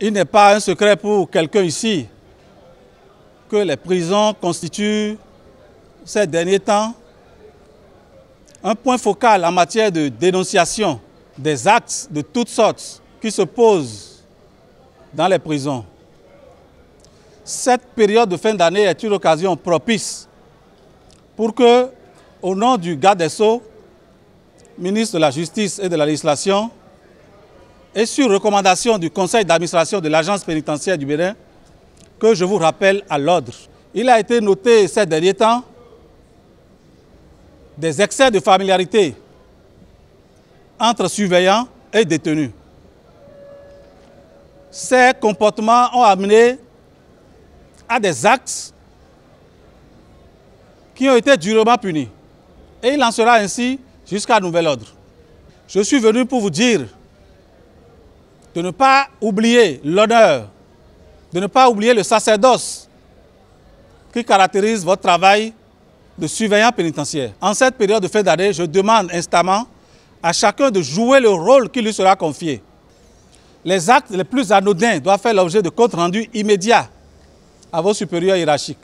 Il n'est pas un secret pour quelqu'un ici que les prisons constituent ces derniers temps un point focal en matière de dénonciation des actes de toutes sortes qui se posent dans les prisons. Cette période de fin d'année est une occasion propice pour que, au nom du garde des Sceaux, ministre de la Justice et de la Législation, et sur recommandation du conseil d'administration de l'agence pénitentiaire du Bénin, que je vous rappelle à l'ordre. Il a été noté ces derniers temps des excès de familiarité entre surveillants et détenus. Ces comportements ont amené à des actes qui ont été durement punis. Et il en sera ainsi jusqu'à nouvel ordre. Je suis venu pour vous dire de ne pas oublier l'honneur, de ne pas oublier le sacerdoce qui caractérise votre travail de surveillant pénitentiaire. En cette période de fin d'année, je demande instamment à chacun de jouer le rôle qui lui sera confié. Les actes les plus anodins doivent faire l'objet de comptes rendus immédiats à vos supérieurs hiérarchiques.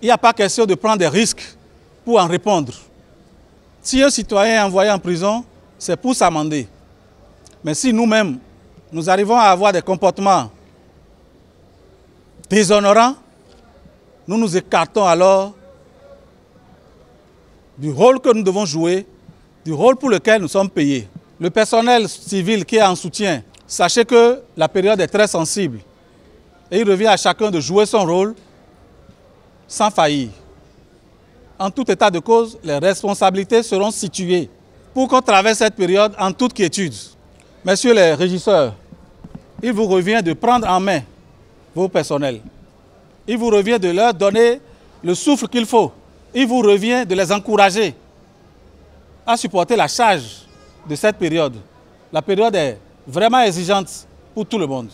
Il n'y a pas question de prendre des risques pour en répondre. Si un citoyen est envoyé en prison, c'est pour s'amender. Mais si nous-mêmes, nous arrivons à avoir des comportements déshonorants, nous nous écartons alors du rôle que nous devons jouer, du rôle pour lequel nous sommes payés. Le personnel civil qui est en soutien, sachez que la période est très sensible et il revient à chacun de jouer son rôle sans faillir. En tout état de cause, les responsabilités seront situées pour qu'on traverse cette période en toute quiétude. Messieurs les régisseurs, il vous revient de prendre en main vos personnels. Il vous revient de leur donner le souffle qu'il faut. Il vous revient de les encourager à supporter la charge de cette période. La période est vraiment exigeante pour tout le monde.